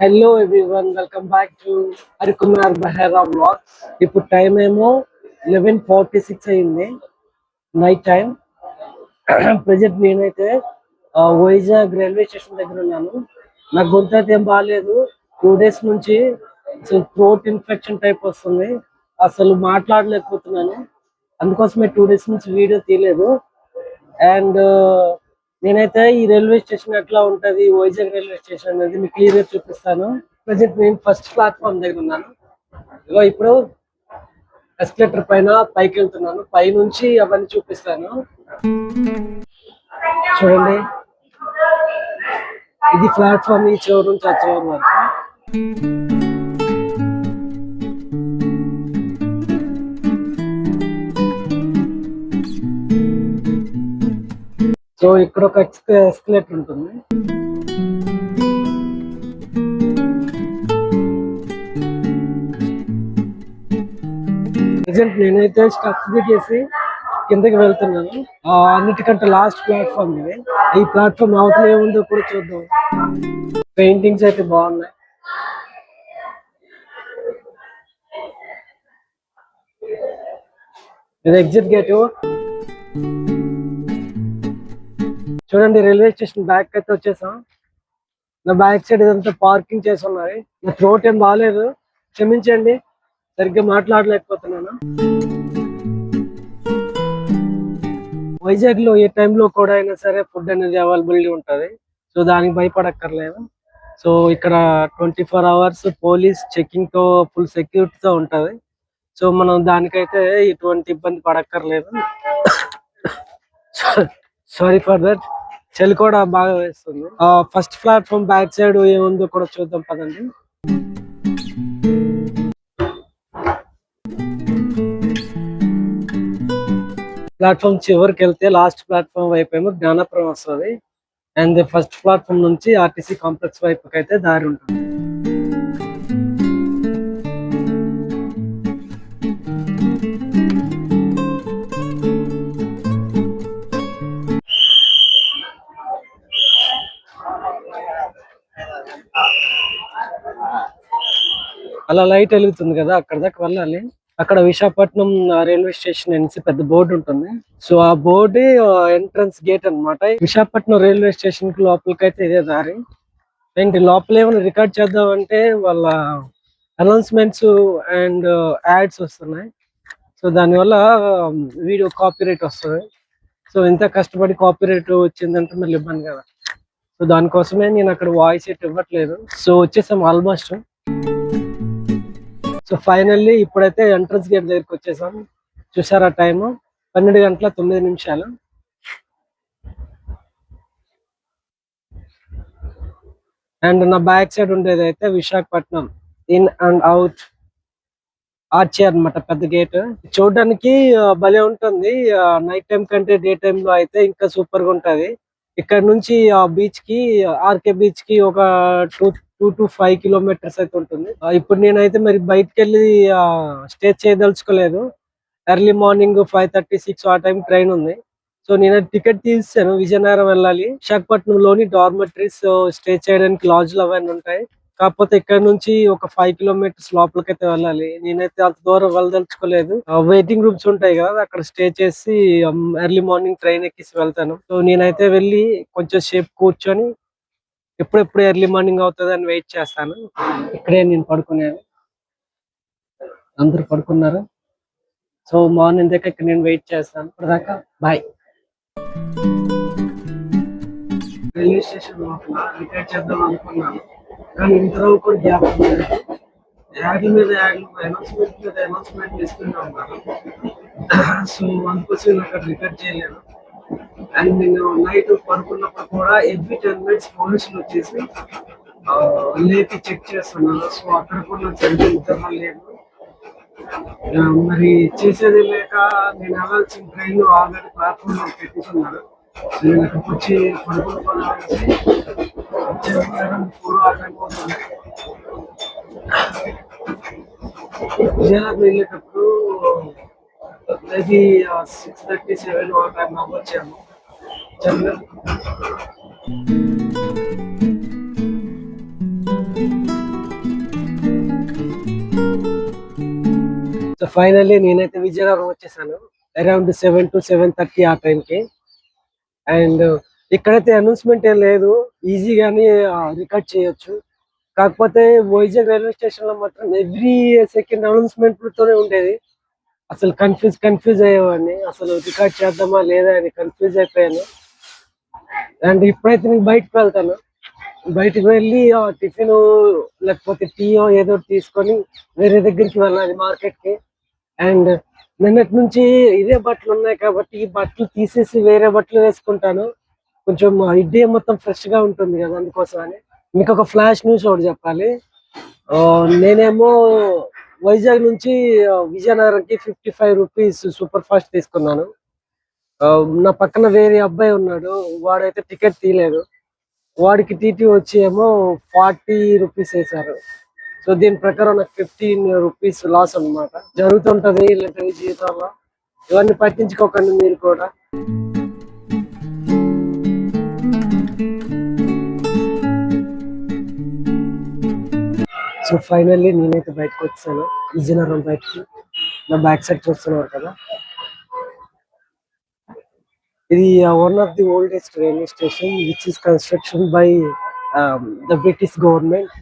Hello everyone, welcome back to Harikumar Behera vlogs. ఇప్పుడు time ఏమో 11:46 అయింది, నైట్ టైం. ప్రజెంట్ నేనైతే వైజాగ్ రైల్వే స్టేషన్ దగ్గర ఉన్నాను. నాకు గొంతు అయితే ఏం బాగాలేదు. 2 days నుంచి అసలు థ్రోట్ ఇన్ఫెక్షన్ టైప్ వస్తుంది. అసలు మాట్లాడలేకపోతున్నాను. అందుకోసమే 2 days నుంచి వీడియో తీయలేదు. అండ్ నేనైతే ఈ రైల్వే స్టేషన్ ఎట్లా ఉంటది, వైజాగ్ రైల్వే స్టేషన్ అనేది మీకు క్లియర్ గా చూపిస్తాను. ప్రజెంట్ నేను ఫస్ట్ ప్లాట్ఫామ్ దగ్గర ఉన్నాను. ఇగో ఇప్పుడు ఎస్కలేటర్ పైన పైకి వెళ్తున్నాను. పైనుంచి అవన్నీ చూపిస్తాను. చూడండి, ఇది ప్లాట్ఫామ్ ఈ చివరి నుంచి ఆ చివరి వరకు. సో ఇక్కడ ఒక ఎస్కలేటర్ ఉంటుంది. ప్రజెంట్ నేనైతే స్టెప్స్ దిగేసి కిందకి వెళ్తున్నాను. అన్నిటికంటే లాస్ట్ ప్లాట్ఫామ్ ఇది. ఈ ప్లాట్ఫామ్ అవతల ఏముందో కూడా చూద్దాం. పెయింటింగ్స్ అయితే బాగున్నాయి. ఇది ఎగ్జిట్ గేట్. చూడండి, రైల్వే స్టేషన్ బ్యాక్ అయితే వచ్చేసాం. నా బ్యాక్ సైడ్ ఇదంతా పార్కింగ్ చేసి ఉన్నాయి. నా థ్రోట్ ఏం బాగాలేదు, క్షమించండి, సరిగ్గా మాట్లాడలేకపోతున్నాను. వైజాగ్ లో ఏ టైంలో కూడా అయినా సరే ఫుడ్ అనేది అవైలబిలిటీ ఉంటుంది. సో దానికి భయపడక్కర్లేదు. సో ఇక్కడ 24 hours పోలీస్ చెకింగ్ తో ఫుల్ సెక్యూరిటీతో ఉంటది. సో మనం దానికైతే ఎటువంటి ఇబ్బంది పడక్కర్లేదు. Sorry for that. చలి కూడా బాగా వేస్తుంది. ఫస్ట్ ప్లాట్ఫామ్ బ్యాక్ సైడ్ ఏముందో కూడా చూద్దాం పదండి. ప్లాట్ఫామ్ చివరికి వెళ్తే లాస్ట్ ప్లాట్ఫామ్ వైపు ఏమో జ్ఞానపురం వస్తుంది. అండ్ ఫస్ట్ ప్లాట్ఫామ్ నుంచి ఆర్టీసీ కాంప్లెక్స్ వైపుకి అయితే దారి ఉంటుంది. అలా లైట్ వెలుగుతుంది కదా, అక్కడ దాకా వెళ్ళాలి. అక్కడ విశాఖపట్నం రైల్వే స్టేషన్ అనేసి పెద్ద బోర్డు ఉంటుంది. సో ఆ బోర్డు ఎంట్రన్స్ గేట్ అన్నమాట. విశాఖపట్నం రైల్వే స్టేషన్ కి లోపలికైతే ఇదే దారి. ఏంటి లోపల ఏమైనా రికార్డ్ చేద్దామంటే వాళ్ళ అనౌన్స్మెంట్స్ అండ్ యాడ్స్ వస్తున్నాయి. సో దానివల్ల వీడియో కాపీరైట్ వస్తుంది. సో ఇంత కష్టపడి కాపీరైట్ వచ్చిందంటే మళ్ళీ ఇబ్బంది కదా. సో దానికోసమే నేను అక్కడ వాయిస్ ఎట్ ఇవ్వట్లేదు. సో వచ్చేసాం ఆల్మోస్ట్. సో ఫైనల్లీ ఇప్పుడైతే ఎంట్రన్స్ గేట్ దగ్గరికి వచ్చేసాం. చూసారా, టైము 12:09. అండ్ నా బ్యాక్ సైడ్ ఉండేది అయితే విశాఖపట్నం ఇన్ అండ్ అవుట్ ఆర్చీ అన్నమాట, పెద్ద గేట్. చూడడానికి భలే ఉంటుంది. నైట్ టైం కంటే డే టైమ్ లో అయితే ఇంకా సూపర్ గా ఉంటది. ఇక్కడ నుంచి ఆ బీచ్ కి, ఆర్కే బీచ్ కి ఒక 2 to 5 kilometers అయితే ఉంటుంది. ఇప్పుడు నేనైతే మరి బయటకు వెళ్ళి స్టే చేయదలుచుకోలేదు. ఎర్లీ మార్నింగ్ 5:36 ఆ టైం ట్రైన్ ఉంది. సో నేను టికెట్ తీసాను. విజయనగరం వెళ్ళాలి. విశాఖపట్నంలోని డార్మెటరీస్ స్టే చేయడానికి లాడ్జ్లు అవన్నీ ఉంటాయి. కాకపోతే ఇక్కడ నుంచి ఒక 5 kilometers లోపలికైతే వెళ్ళాలి. నేనైతే అంత దూరం వెళ్ళదలుచుకోలేదు. వెయిటింగ్ రూమ్స్ ఉంటాయి కదా, అక్కడ స్టే చేసి ఎర్లీ మార్నింగ్ ట్రైన్ ఎక్కేసి వెళ్తాను. సో నేనైతే వెళ్ళి కొంచెం సేపు కూర్చొని ఎప్పుడెప్పుడు ఎర్లీ మార్నింగ్ అవుతుంది అని వెయిట్ చేస్తాను. ఇక్కడే నేను పడుకున్నాను, అందరూ పడుకున్నారు. సో మార్నింగ్ దాకా ఇక్కడ నేను వెయిట్ చేస్తాను. ఇప్పటిదాకా బాయ్. రైల్వే స్టేషన్ లోపల రికార్డ్ చేద్దాం అనుకున్నాను, కానీ ఇంతవరకు కూడా గ్యాప్ లేదు. యాడ్ల మీద యాడ్లు, అనౌన్స్మెంట్ మీద అనౌన్స్మెంట్ ఇస్తూనే ఉన్నాను. సో అందుకోసం నేను అక్కడ రికార్డ్ చేయలేను. అండ్ నేను నైట్ పడుకున్నప్పుడు కూడా ఎవ్రీ 10 minutes పోలీసులు వచ్చేసి లేపి చెక్ చేస్తున్నారు. సో అక్కడ కూడా సరిగ్గా నిద్ర లేదు. మరి చేసేది లేక నేను వెళ్ళాల్సిన ట్రైన్ ఆల్రెడీ ప్లాట్ఫామ్ లో పెట్టిస్తున్నారు. నేను అక్కడికి వచ్చి పడుకుని విజయనగరం వెళ్ళేటప్పుడు మేబీ 6:37 ఆ టైం వచ్చాము. చదివాను. సో ఫైనల్లీ నేనైతే విజయనగరం వచ్చేసాను అరౌండ్ 7 to 7:30 ఆ టైంకి. అండ్ ఇక్కడైతే అనౌన్స్మెంట్ ఏం లేదు, ఈజీగానే రికార్డ్ చేయొచ్చు. కాకపోతే వైజాగ్ రైల్వే స్టేషన్ లో మాత్రం ఎవ్రీ సెకండ్ అనౌన్స్మెంట్ తోనే ఉండేది. అసలు కన్ఫ్యూజ్ అయ్యేవాడిని, అసలు రికార్డ్ చేద్దామా లేదా అని కన్ఫ్యూజ్ అయిపోయాను. అండ్ ఇప్పుడైతే నేను బయటకు వెళ్తాను, బయటకు వెళ్ళి టిఫిన్ లేకపోతే టీయో ఏదో తీసుకొని వేరే దగ్గరికి వెళ్ళాలి మార్కెట్ కి. అండ్ నిన్నటి నుంచి ఇదే బట్టలు ఉన్నాయి కాబట్టి ఈ బట్టలు తీసేసి వేరే బట్టలు వేసుకుంటాను, కొంచెం ఈ డే మొత్తం ఫ్రెష్ గా ఉంటుంది కదా, అందుకోసం అని. మీకు ఒక ఫ్లాష్ న్యూస్ ఒకటి చెప్పాలి. నేనేమో వైజాగ్ నుంచి విజయనగరంకి 55 రూపీస్ సూపర్ ఫాస్ట్ తీసుకున్నాను. నా పక్కన వేరే అబ్బాయి ఉన్నాడు, వాడైతే టికెట్ తీయలేదు. వాడికి టీటీ వచ్చి ఏమో 40 రూపీస్ వేశారు. సో దీని ప్రకారం నాకు 15 రూపీస్ లాస్ అన్నమాట. జరుగుతుంటది ఇలాంటి జీవితంలో, ఇవన్నీ పట్టించుకోకండి మీరు కూడా. సో ఫైనల్లీ నేనైతే బయటకు వచ్చాను, విజయనగరం బయటకి. నా బ్యాక్ సైడ్ చూస్తున్నారు కదా, ఇది one of the oldest railway station which is construction by the British government.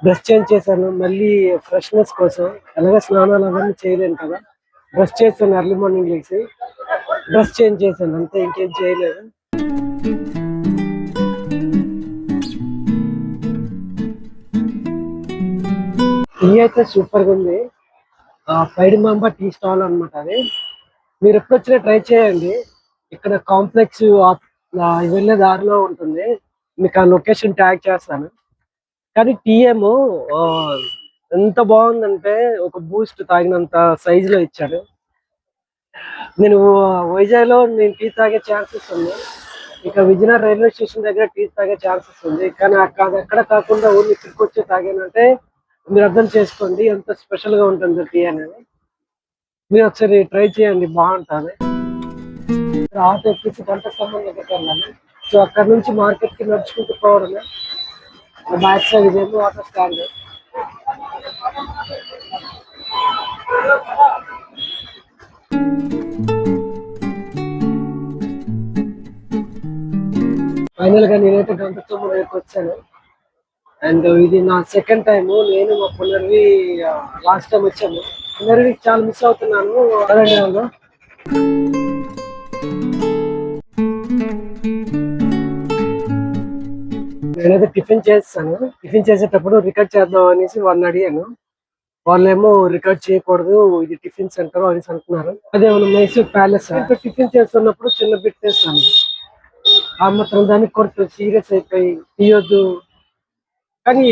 Dress change చేశాను మళ్ళీ ఫ్రెష్నెస్ కోసం, అలాగే స్నానాలు అవన్నీ చేయలేను కదా. డ్రెస్ చేశాను, ఎర్లీ మార్నింగ్ లేచి డ్రెస్ చేంజ్ చేశాను, అంతే, ఇంకేం చేయలేదు. టీ అయితే సూపర్ గా ఉంది, పైడి మాంబా టీ స్టాల్ అనమాట అది. మీరు ఎప్పుడు వచ్చినా ట్రై చేయండి. ఇక్కడ కాంప్లెక్స్ వెళ్ళే దారిలో ఉంటుంది, మీకు ఆ లొకేషన్ ట్యాగ్ చేస్తాను. కానీ టీ ఏమో ఎంత బాగుందంటే ఒక బూస్ట్ తాగినంత సైజ్ లో ఇచ్చాడు. నేను వైజాగ్ లో నేను టీ తాగే ఛాన్సెస్ ఉంది, ఇక విజయనగరం రైల్వే స్టేషన్ దగ్గర టీ తాగే ఛాన్సెస్ ఉంది. కానీ అక్కడ కాకుండా ఊళ్ళు ఇక్కడికి వచ్చి తాగానంటే మీరు అర్థం చేసుకోండి ఎంత స్పెషల్ గా ఉంటుంది టీ అనేది. మీరు ఒకసారి ట్రై చేయండి, బాగుంటుంది. ఆటో ఎక్కేసి గంట స్తంభం దగ్గరికి వెళ్ళాలి. సో అక్కడ నుంచి మార్కెట్ కి నడుచుకుంటూ పోవడమే. బ్యాక్ సైడ్ ఇదేమో ఆటో స్టాండ్. ఫైనల్ గా నేనైతే గంట స్తంభం దగ్గరికి వచ్చాను. అండ్ ఇది నా సెకండ్ టైం. నేను మా పునర్వి లాస్ట్ టైం వచ్చాము. పునర్వి చాలా మిస్ అవుతున్నాను. అదే నేనైతే టిఫిన్ చేస్తాను, టిఫిన్ చేసేటప్పుడు రికార్డ్ చేద్దాం అనేసి వాళ్ళని అడిగాను. వాళ్ళేమో రికార్డ్ చేయకూడదు, ఇది టిఫిన్ సెంటర్ అనేసి అంటున్నారు. అదే మనం మైసూర్ ప్యాలెస్ టిఫిన్ చేస్తున్నప్పుడు చిన్న బిట్ చేస్తాను, ఆ మాత్రం దానికి కూడా సీరియస్ అయిపోయి తీయొద్దు. కానీ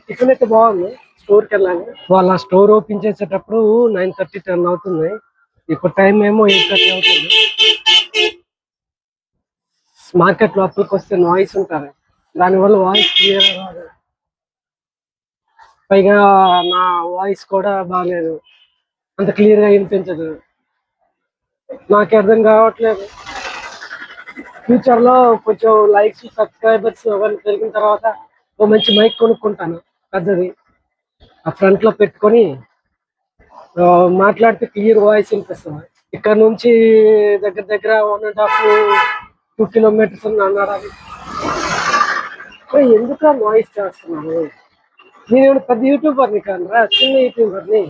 టిఫిన్ అయితే బాగుంది. స్టోర్ కి వెళ్ళాలి, వాళ్ళ స్టోర్ ఓపెన్ చేసేటప్పుడు 9:30, 10 అవుతుంది. ఇప్పుడు టైం ఏమో 8:30 అవుతుంది. మార్కెట్ లోపలికి వస్తే నాయిస్ ఉంటుంది, దానివల్ల వాయిస్ క్లియర్ రాదు. పైగా నా వాయిస్ కూడా బాగాలేదు, అంత క్లియర్ గా వినిపించదు. నాకు అర్థం కావట్లేదు, ఫ్యూచర్ లో కొంచెం లైక్స్ సబ్స్క్రైబర్స్ అవన్నీ పెరిగిన తర్వాత ఓ మంచి మైక్ కొనుక్కుంటాను పెద్దది, ఆ ఫ్రంట్ లో పెట్టుకొని మాట్లాడితే క్లియర్ వాయిస్ వినిపిస్తుంది. ఇక్కడ నుంచి దగ్గర దగ్గర 1.5 to 2 kilometers అన్నారు. అది ఎందుకు వాయిస్ చేస్తున్నాను, నేను పెద్ద యూట్యూబర్ని కానరా, చిన్న యూట్యూబర్ని,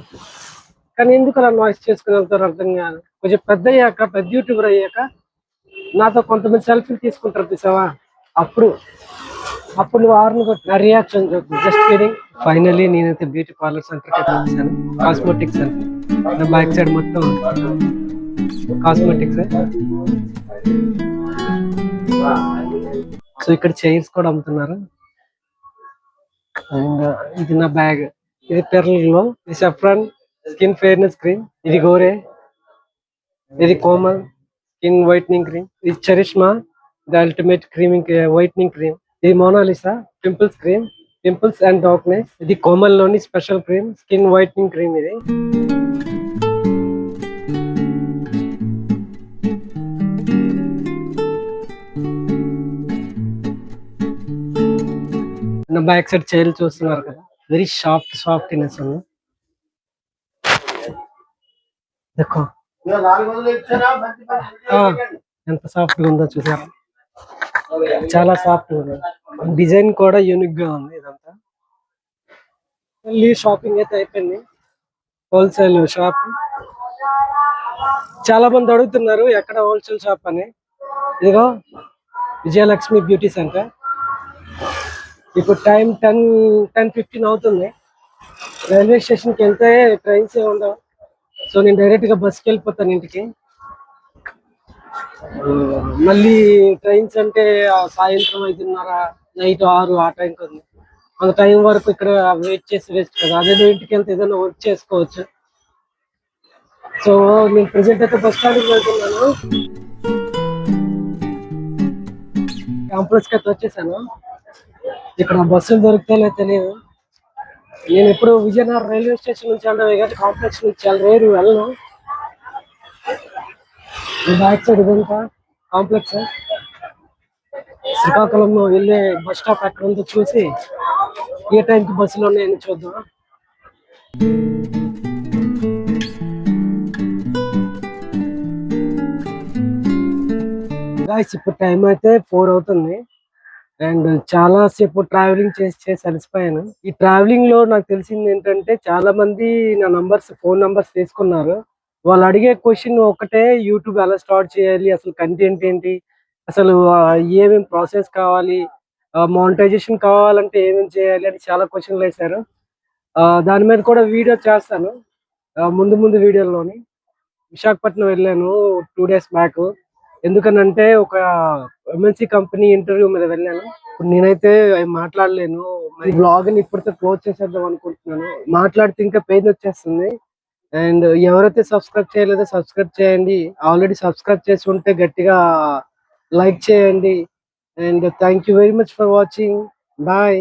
కానీ ఎందుకు అలా నాయిస్ చేసుకుని వెళ్తారు అర్థం కాదు. కొంచెం పెద్ద అయ్యాక, పెద్ద యూట్యూబర్ అయ్యాక నాతో కొంతమంది సెల్ఫీలు తీసుకుంటారు చూసావా, అప్పుడు నువ్వు ఆరును నా రియాక్షన్ చూద్దాం. Just kidding. ఫైనల్లీ నేనైతే బ్యూటీ పార్లర్ సెంటర్కి అయితే వచ్చాను, కాస్మెటిక్స్ సెంటర్. నా బ్యాక్ సైడ్ మొత్తం కాస్మెటిక్స్. సో ఇక్కడ చైర్స్ కూడా అమ్ముతున్నారు. అండ్ ఇది నా బ్యాగ్, ఇది పెర్లలో, ఇది సఫ్రాన్ స్కిన్ ఫెయిర్నెస్ క్రీమ్, ఇది గోరే, ఇది కోమల్ స్కిన్ వైట్నింగ్ క్రీమ్, ఇది Charisma the ultimate creaming whitening cream, ఇది Monalisa pimples cream, pimples and darkness, ఇది కోమల్ లోని special cream skin whitening cream. ఇది నా బ్యాక్ సైడ్ చైర్లు చూస్తున్నారు కదా, వెరీ సాఫ్ట్నెస్ ఉంది. देखो ఎంత సాఫ్ట్ గా ఉందో చూసారా, చాలా సాఫ్ట్ గా ఉంది. డిజైన్ కూడా యూనిక్ గా ఉంది ఇదంతా. మళ్ళీ షాపింగ్ అయితే అయిపోయింది, హోల్సేల్ షాప్. చాలా మంది అడుగుతున్నారు ఎక్కడ హోల్సేల్ షాప్ అని. ఇదిగో విజయలక్ష్మి బ్యూటీ సెంటర్. ఇప్పుడు టైం 10:15 అవుతుంది. రైల్వే స్టేషన్కి వెళ్తే ట్రైన్స్ ఏ ఉండవు, సో నేను డైరెక్ట్ గా బస్కి వెళ్ళిపోతాను ఇంటికి. మళ్ళీ ట్రైన్స్ అంటే సాయంత్రం 5:30, నైట్ 6 ఆ టైంకి ఉంది. అంత టైం వరకు ఇక్కడ వెయిట్ చేసి వేస్ట్ కదా, అదేదో ఇంటికి వెళ్తే ఏదైనా వర్క్ చేసుకోవచ్చు. సో నేను ప్రెసెంట్ అయితే బస్ స్టాండ్కి వెళ్తున్నాను. కాంప్లెక్స్ కి అయితే వచ్చేసాను. ఇక్కడ బస్సులు దొరికితే తెలియదు. నేను ఎప్పుడు విజయనగరం రైల్వే స్టేషన్ నుంచి వెళ్ళడమే కానీ కాంప్లెక్స్ నుంచి చాలా రేరు వెళ్ళను. బ్యాక్ సైడ్ ఇదంతా కాంప్లెక్స్. శ్రీకాకుళంలో వెళ్ళే బస్ స్టాప్ ఎక్కడ ఉందో చూసి ఏ టైంకి బస్సులు ఉన్నాయని చూద్దాం. గాయ్స్ ఇప్పుడు టైం అయితే 4 అవుతుంది అండ్ చాలా సేపు ట్రావెలింగ్ చేసి అలసిపోయాను. ఈ ట్రావెలింగ్ లో నాకు తెలిసింది ఏంటంటే చాలా మంది నా ఫోన్ నంబర్స్ తీసుకున్నారు. వాళ్ళు అడిగే క్వశ్చన్ ఒకటే, యూట్యూబ్ ఎలా స్టార్ట్ చేయాలి, అసలు కంటెంట్ ఏంటి, అసలు ఏమేమి ప్రాసెస్ కావాలి, మానిటైజేషన్ కావాలంటే ఏమేమి చేయాలి అని చాలా క్వశ్చన్లు వేశారు. దాని మీద కూడా వీడియో చేస్తాను ముందు ముందు వీడియోలోని. విశాఖపట్నం వెళ్ళాను 2 days బ్యాక్. ఎందుకనంటే ఒక ఎంఎన్సి కంపెనీ ఇంటర్వ్యూ మీద వెళ్ళాను. ఇప్పుడు నేనైతే మాట్లాడలేను, మరి బ్లాగ్ ని ఇప్పటితో క్లోజ్ చేసేద్దాం అనుకుంటున్నాను. మాట్లాడితే ఇంకా పెయిన్ వచ్చేస్తుంది. అండ్ ఎవరైతే సబ్స్క్రైబ్ చేయలేదో సబ్స్క్రైబ్ చేయండి, ఆల్రెడీ సబ్స్క్రైబ్ చేసి ఉంటే గట్టిగా లైక్ చేయండి. And thank you very much for watching. Bye.